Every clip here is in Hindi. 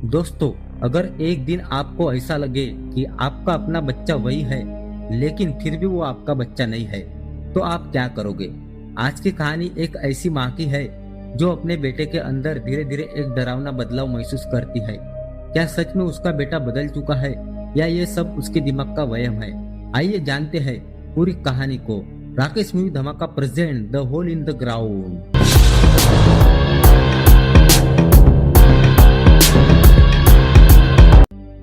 दोस्तों, अगर एक दिन आपको ऐसा लगे कि आपका अपना बच्चा वही है, लेकिन फिर भी वो आपका बच्चा नहीं है, तो आप क्या करोगे? आज की कहानी एक ऐसी माँ की है जो अपने बेटे के अंदर धीरे धीरे एक डरावना बदलाव महसूस करती है। क्या सच में उसका बेटा बदल चुका है या ये सब उसके दिमाग का वहम है? आइए जानते हैं पूरी कहानी को। Rakesh movie Dhamaka present the hole in the ground.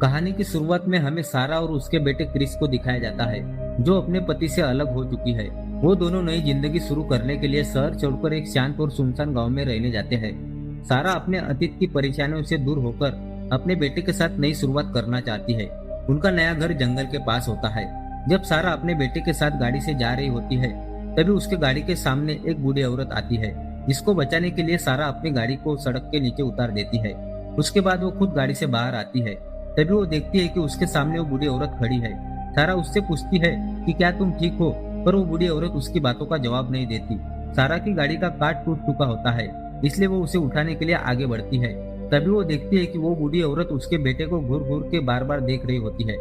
कहानी की शुरुआत में हमें सारा और उसके बेटे क्रिस को दिखाया जाता है, जो अपने पति से अलग हो चुकी है। वो दोनों नई जिंदगी शुरू करने के लिए शहर छोड़कर एक शांत और सुनसान गांव में रहने जाते हैं। सारा अपने अतीत की परेशानियों से दूर होकर अपने बेटे के साथ नई शुरुआत करना चाहती है। उनका नया घर जंगल के पास होता है। जब सारा अपने बेटे के साथ गाड़ी से जा रही होती है, तभी उसके गाड़ी के सामने एक बूढ़ी औरत आती है, जिसको बचाने के लिए सारा अपनी गाड़ी को सड़क के नीचे उतार देती है। उसके बाद वो खुद गाड़ी से बाहर आती है। तभी वो देखती है कि उसके सामने वो बूढ़ी औरत खड़ी है। सारा उससे पूछती है कि क्या तुम ठीक हो, पर वो बूढ़ी औरत उसकी बातों का जवाब नहीं देती। सारा की गाड़ी का काट टूट चुका होता है, इसलिए वो उसे उठाने के लिए आगे बढ़ती है। तभी वो देखती है कि वो बूढ़ी औरत उसके बेटे को घूर घूर के बार बार देख रही होती है।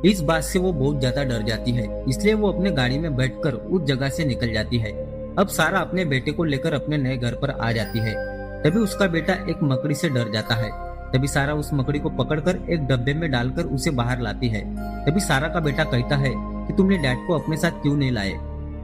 इस बात से वो बहुत ज्यादा डर जाती है, इसलिए वो अपने गाड़ी में बैठकर उस जगह से निकल जाती है। अब सारा अपने बेटे को लेकर अपने नए घर पर आ जाती है। तभी उसका बेटा एक मकड़ी से डर जाता है। तभी सारा उस मकड़ी को पकड़कर एक डब्बे में डालकर उसे बाहर लाती है। तभी सारा का बेटा कहता है कि तुमने डैड को अपने साथ क्यों नहीं लाए?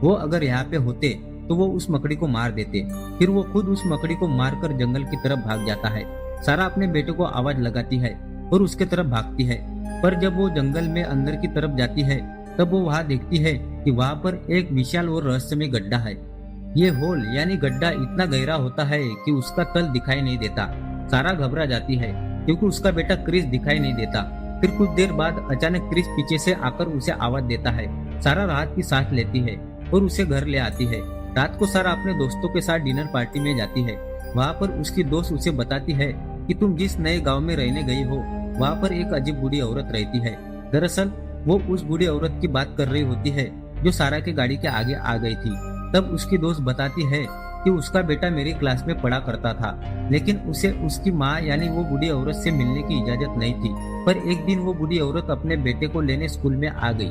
वो अगर यहाँ पे होते तो वो उस मकड़ी को मार देते। फिर वो खुद उस मकड़ी को मारकर जंगल की तरफ भाग जाता है। सारा अपने बेटे को आवाज लगाती है और उसके तरफ भागती है, पर जब वो जंगल में अंदर की तरफ जाती है, तब वो वहाँ देखती है कि वहाँ पर एक विशाल और रहस्यमय गड्ढा है। ये होल यानी गड्ढा इतना गहरा होता है कि उसका तल दिखाई नहीं देता। सारा घबरा जाती है क्योंकि उसका बेटा क्रिस दिखाई नहीं देता। फिर कुछ देर बाद अचानक क्रिस पीछे से आकर उसे आवाज देता है। सारा राहत की सांस लेती है और उसे घर ले आती है। रात को सारा अपने दोस्तों के साथ डिनर पार्टी में जाती है। वहाँ पर उसकी दोस्त उसे बताती है कि तुम जिस नए गांव में रहने गई हो, वहाँ पर एक अजीब बूढ़ी औरत रहती है। दरअसल वो उस बूढ़ी औरत की बात कर रही होती है जो सारा की गाड़ी के आगे आ गई थी। तब उसकी दोस्त बताती है कि उसका बेटा मेरी क्लास में पढ़ा करता था, लेकिन उसे उसकी माँ यानी वो बूढ़ी औरत से मिलने की इजाजत नहीं थी। पर एक दिन वो बूढ़ी औरत अपने बेटे को लेने स्कूल में आ गई।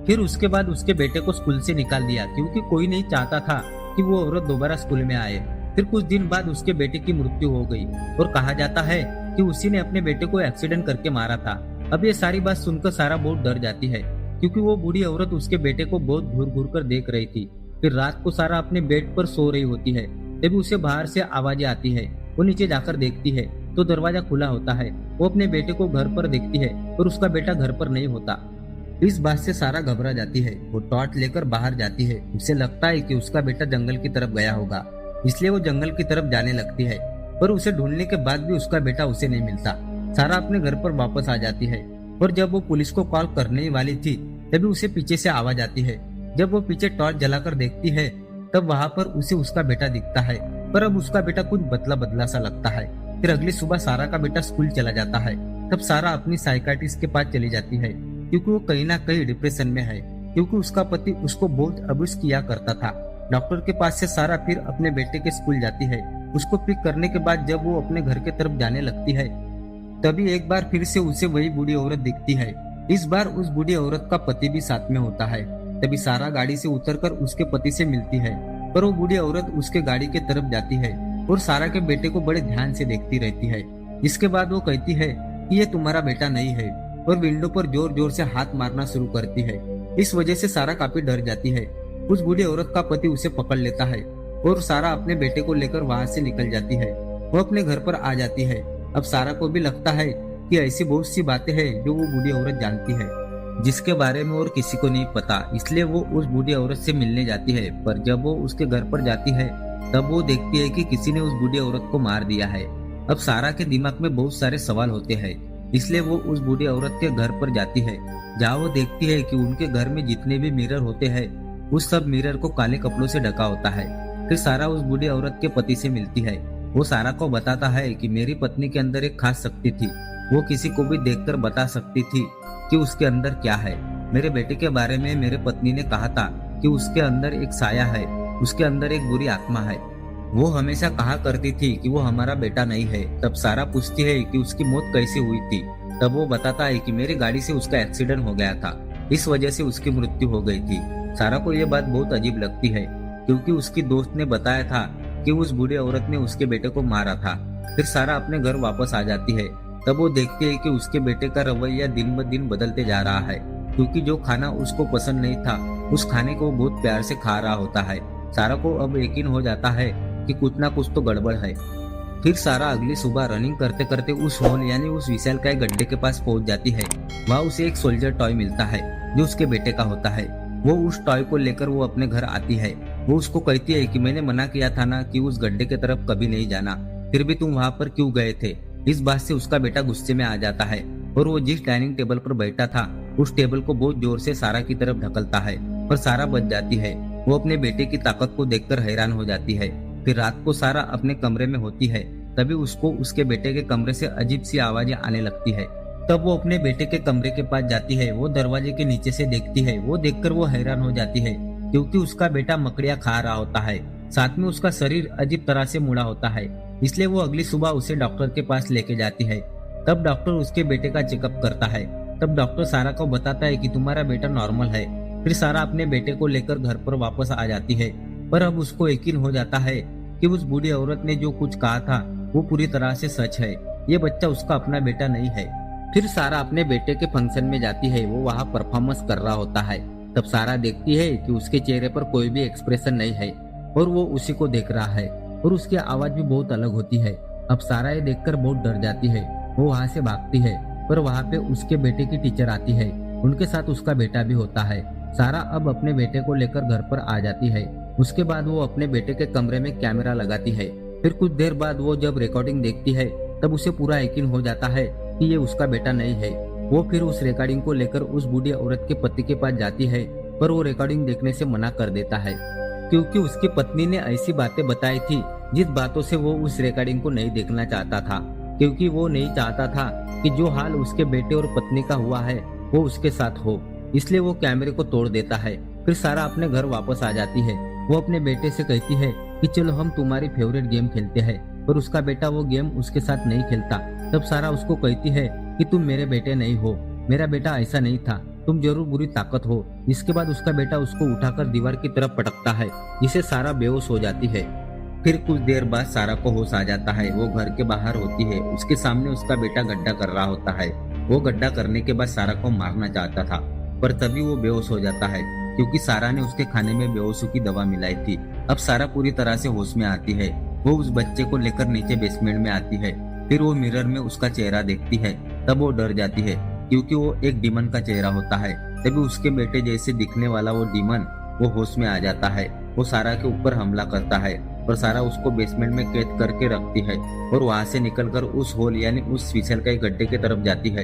फिर उसके बाद उसके बेटे को स्कूल से निकाल दिया, क्योंकि कोई नहीं चाहता था कि वो औरत दोबारा स्कूल में आए। फिर कुछ दिन बाद उसके बेटे की मृत्यु हो गई और कहा जाता है कि उसी ने अपने बेटे को एक्सीडेंट करके मारा था। अब ये सारी बात सुनकर सारा बहुत डर जाती है, क्योंकि वो बूढ़ी औरत उसके बेटे को बहुत घूर घूर कर देख रही थी। फिर रात को सारा अपने बेड पर सो रही होती है। तभी उसे बाहर से आवाजें आती है। वो नीचे जाकर देखती है तो दरवाजा खुला होता है। वो अपने बेटे को घर पर देखती है और उसका बेटा घर पर नहीं होता। इस बात से सारा घबरा जाती है। वो टॉर्च लेकर बाहर जाती है। उसे लगता है कि उसका बेटा जंगल की तरफ गया होगा, इसलिए वो जंगल की तरफ जाने लगती है। पर उसे ढूंढने के बाद भी उसका बेटा उसे नहीं मिलता। सारा अपने घर पर वापस आ जाती है और जब वो पुलिस को कॉल करने वाली थी, तभी उसे पीछे से आवाज आती है। जब वो पीछे टॉर्च जलाकर देखती है, तब वहाँ पर उसे उसका बेटा दिखता है, पर अब उसका बेटा कुछ बदला बदला सा लगता है। फिर अगली सुबह सारा का बेटा स्कूल चला जाता है। तब सारा अपनी साइकाट्रिस्ट के पास चली जाती है, क्योंकि वो कहीं ना कहीं डिप्रेशन में है, क्योंकि उसका पति उसको बहुत अब्यूज किया करता था। डॉक्टर के पास से सारा फिर अपने बेटे के स्कूल जाती है। उसको पिक करने के बाद जब वो अपने घर के तरफ जाने लगती है, तभी एक बार फिर से उसे वही बूढ़ी औरत दिखती है। इस बार उस बूढ़ी औरत का पति भी साथ में होता है। तभी सारा गाड़ी से उतरकर उसके पति से मिलती है, पर वो बूढ़ी औरत उसके गाड़ी के तरफ जाती है और सारा के बेटे को बड़े ध्यान से देखती रहती है। इसके बाद वो कहती है कि ये तुम्हारा बेटा नहीं है, और विंडो पर जोर जोर से हाथ मारना शुरू करती है। इस वजह से सारा काफी डर जाती है। उस बूढ़ी औरत का पति उसे पकड़ लेता है और सारा अपने बेटे को लेकर वहां से निकल जाती है। वो अपने घर पर आ जाती है। अब सारा को भी लगता है कि ऐसी बहुत सी बातें हैं जो वो बूढ़ी औरत जानती है, जिसके बारे में और किसी को नहीं पता, इसलिए वो उस बूढ़ी औरत से मिलने जाती है। पर जब वो उसके घर पर जाती है, तब वो देखती है कि किसी ने उस बूढ़ी औरत को मार दिया है। अब सारा के दिमाग में बहुत सारे सवाल होते हैं, इसलिए वो उस बूढ़ी औरत के घर पर जाती है, जहाँ वो देखती है कि उनके घर में जितने भी मिरर होते हैं, उस सब मिरर को काले कपड़ों से ढका होता है। फिर सारा उस बूढ़ी औरत के पति से मिलती है। वो सारा को बताता है कि मेरी पत्नी के अंदर एक खास शक्ति थी, वो किसी को भी देखकर बता सकती थी कि उसके अंदर क्या है। मेरे बेटे के बारे में मेरे पत्नी ने कहा था कि उसके अंदर एक साया है, उसके अंदर एक बुरी आत्मा है। वो हमेशा कहा करती थी कि वो हमारा बेटा नहीं है। तब सारा पूछती है कि उसकी मौत कैसे हुई थी। तब वो बताता है कि मेरी गाड़ी से उसका एक्सीडेंट हो गया था, इस वजह से उसकी मृत्यु हो गई थी। सारा को ये बात बहुत अजीब लगती है क्योंकि उसकी दोस्त ने बताया था कि उस बूढ़ी औरत ने उसके बेटे को मारा था। फिर सारा अपने घर वापस आ जाती है। तब वो देखती है कि उसके बेटे का रवैया दिन ब दिन बदलते जा रहा है क्योंकि जो खाना उसको पसंद नहीं था उस खाने को वो बहुत प्यार से खा रहा होता है। सारा को अब यकीन हो जाता है कि कुछ ना कुछ तो गड़बड़ है। फिर सारा अगली सुबह रनिंग करते करते उस हॉल यानी उस विशालकाय गड्ढे के पास पहुंच जाती है। वहाँ उसे एक सोल्जर टॉय मिलता है जो उसके बेटे का होता है। वो उस टॉय को लेकर वो अपने घर आती है। वो उसको कहती है कि मैंने मना किया था ना कि उस गड्ढे की तरफ कभी नहीं जाना, फिर भी तुम वहाँ पर क्यों गए थे। इस बात से उसका बेटा गुस्से में आ जाता है और वो जिस डाइनिंग टेबल पर बैठा था उस टेबल को बहुत जोर से सारा की तरफ ढकलता है और सारा बच जाती है। वो अपने बेटे की ताकत को देखकर हैरान हो जाती है। फिर रात को सारा अपने कमरे में होती है, तभी उसको उसके बेटे के कमरे से अजीब सी आवाजें आने लगती है। तब वो अपने बेटे के कमरे के पास जाती है। वो दरवाजे के नीचे से देखती है। वो देखकर वो हैरान हो जाती है क्योंकि उसका बेटा मकड़ियाँ खा रहा होता है, साथ में उसका शरीर अजीब तरह से मुड़ा होता है। इसलिए वो अगली सुबह उसे डॉक्टर के पास लेके जाती है। तब डॉक्टर उसके बेटे का चेकअप करता है। तब डॉक्टर सारा को बताता है कि तुम्हारा बेटा नॉर्मल है। फिर सारा अपने बेटे को लेकर घर पर वापस आ जाती है, पर अब उसको यकीन हो जाता है कि उस बूढ़ी औरत ने जो कुछ कहा था वो पूरी तरह से सच है। ये बच्चा उसका अपना बेटा नहीं है। फिर सारा अपने बेटे के फंक्शन में जाती है। वो वहाँ परफॉर्मेंस कर रहा होता है। तब सारा देखती है कि उसके चेहरे पर कोई भी एक्सप्रेशन नहीं है और वो उसी को देख रहा है और उसकी आवाज भी बहुत अलग होती है। अब सारा ये देखकर बहुत डर जाती है। वो वहाँ से भागती है, पर वहाँ पे उसके बेटे की टीचर आती है। उनके साथ उसका बेटा भी होता है। सारा अब अपने बेटे को लेकर घर पर आ जाती है। उसके बाद वो अपने बेटे के कमरे में कैमरा लगाती है। फिर कुछ देर बाद वो जब रिकॉर्डिंग देखती है तब उसे पूरा यकीन हो जाता है कि ये उसका बेटा नहीं है। वो फिर उस रिकॉर्डिंग को लेकर उस बूढ़ी औरत के पति के पास जाती है, पर वो रिकॉर्डिंग देखने से मना कर देता है क्योंकि उसकी पत्नी ने ऐसी बातें बताई थी जिस बातों से वो उस रिकॉर्डिंग को नहीं देखना चाहता था, क्योंकि वो नहीं चाहता था कि जो हाल उसके बेटे और पत्नी का हुआ है वो उसके साथ हो। इसलिए वो कैमरे को तोड़ देता है। फिर सारा अपने घर वापस आ जाती है। वो अपने बेटे से कहती है कि चलो हम तुम्हारी फेवरेट गेम खेलते हैं, पर उसका बेटा वो गेम उसके साथ नहीं खेलता। तब सारा उसको कहती है कि तुम मेरे बेटे नहीं हो, मेरा बेटा ऐसा नहीं था, तुम जरूर बुरी ताकत हो। इसके बाद उसका बेटा उसको उठाकर दीवार की तरफ पटकता है, जिसे सारा बेहोश हो जाती है। फिर कुछ देर बाद सारा को होश आ जाता है। वो घर के बाहर होती है। उसके सामने उसका बेटा गड्ढा कर रहा होता है। वो गड्ढा करने के बाद सारा को मारना चाहता था, पर तभी वो बेहोश हो जाता है क्योंकि सारा ने उसके खाने में बेहोशों की दवा मिलाई थी। अब सारा पूरी तरह से होश में आती है। वो उस बच्चे को लेकर नीचे बेसमेंट में आती है। फिर वो मिरर में उसका चेहरा देखती है। तब वो डर जाती है क्योंकि वो एक डीमन का चेहरा होता है। तभी उसके बेटे जैसे दिखने वाला वो डीमन वो होश में आ जाता है। वो सारा के ऊपर हमला करता है और सारा उसको बेसमेंट में कैद करके रखती है और वहां से निकलकर उस होल यानी उस फिसलकाई गड्ढे की तरफ जाती है।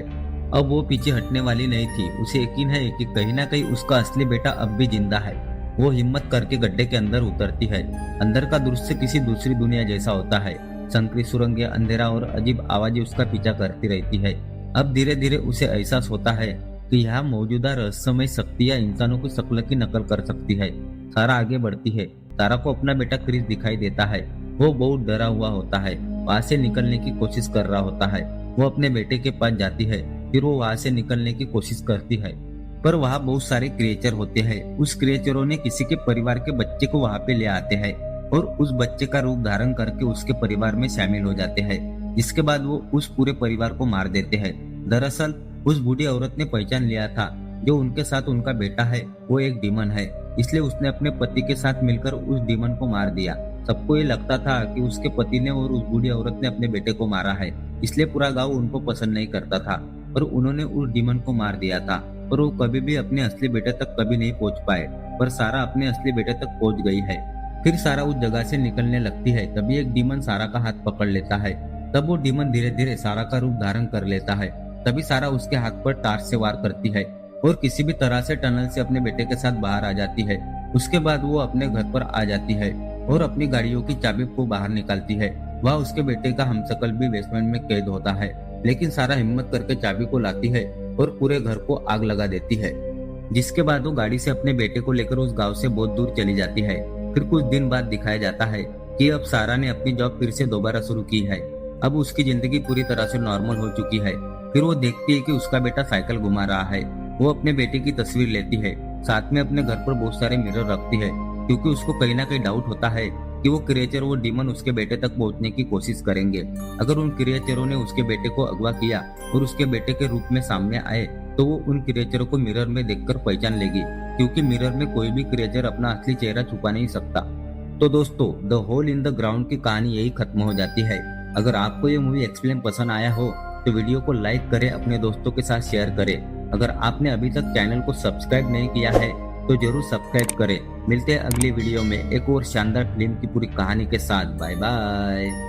अब वो पीछे हटने वाली नहीं थी। उसे यकीन है कि कहीं ना कहीं उसका असली बेटा अब भी जिंदा है। वो हिम्मत करके गड्ढे के अंदर उतरती है। अंदर का दृश्य किसी दूसरी दुनिया जैसा होता है। संकरी सुरंगें, अंधेरा और अजीब आवाजें उसका पीछा करती रहती है। अब धीरे धीरे उसे एहसास होता है कि यहाँ मौजूदा रहस्यमय शक्तियाँ इंसानों की शक्ल की नकल कर सकती है। सारा आगे बढ़ती है। सारा को अपना बेटा क्रिस दिखाई देता है। वो बहुत डरा हुआ होता है, वहां से निकलने की कोशिश कर रहा होता है। वो अपने बेटे के पास जाती है। फिर वो वहां से निकलने की कोशिश करती है, पर वहाँ बहुत सारे क्रिएचर होते हैं। उस क्रिएचरों ने किसी के परिवार के बच्चे को वहाँ पे ले आते हैं और उस बच्चे का रूप धारण करके उसके परिवार में शामिल हो जाते हैं, जिसके बाद वो उस पूरे परिवार को मार देते हैं। दरअसल उस बूढ़ी औरत ने पहचान लिया था जो उनके साथ उनका बेटा है वो एक डीमन है, इसलिए उसने अपने पति के साथ मिलकर उस डीमन को मार दिया। सबको ये लगता था कि उसके पति ने और उस बूढ़ी औरत ने अपने बेटे को मारा है, इसलिए पूरा गांव उनको पसंद नहीं करता था, पर उन्होंने उस डीमन को मार दिया था। पर वो कभी भी अपने असली बेटे तक कभी नहीं पहुंच पाए, पर सारा अपने असली बेटे तक पहुंच गई है। फिर सारा उस जगह से निकलने लगती है। तभी एक डीमन सारा का हाथ पकड़ लेता है। तब वो डीमन धीरे धीरे सारा का रूप धारण कर लेता है। तभी सारा उसके हाथ पर टार्च से वार करती है और किसी भी तरह से टनल से अपने बेटे के साथ बाहर आ जाती है। उसके बाद वो अपने घर पर आ जाती है और अपनी गाड़ियों की चाबी को बाहर निकालती है। वह उसके बेटे का हमशक्ल भी बेसमेंट में कैद होता है, लेकिन सारा हिम्मत करके चाबी को लाती है और पूरे घर को आग लगा देती है। जिसके बाद वो गाड़ी से अपने बेटे को लेकर उस गांव से बहुत दूर चली जाती है। फिर कुछ दिन बाद दिखाया जाता है कि अब सारा ने अपनी जॉब फिर से दोबारा शुरू की है। अब उसकी जिंदगी पूरी तरह से नॉर्मल हो चुकी है। फिर वो देखती है कि उसका बेटा साइकिल घुमा रहा है। वो अपने बेटे की तस्वीर लेती है, साथ में अपने घर पर बहुत सारे मिरर रखती है, क्योंकि उसको कहीं ना कहीं डाउट होता है कि वो क्रिएचर, वो डीमन उसके बेटे तक पहुंचने की कोशिश करेंगे। अगर उन क्रिएचरों ने उसके बेटे को अगवा किया और उसके बेटे के रूप में सामने आए तो वो उन क्रिएचरों को मिरर में देखकर पहचान लेगी, क्योंकि मिरर में कोई भी क्रिएचर अपना असली चेहरा छुपा नहीं सकता। तो दोस्तों, the hole in the ground की कहानी यही खत्म हो जाती है। अगर आपको ये मूवी एक्सप्लेन पसंद आया हो तो वीडियो को लाइक करें, अपने दोस्तों के साथ शेयर करें। अगर आपने अभी तक चैनल को सब्सक्राइब नहीं किया है तो जरूर सब्सक्राइब करें। मिलते हैं अगली वीडियो में एक और शानदार फिल्म की पूरी कहानी के साथ। Bye bye.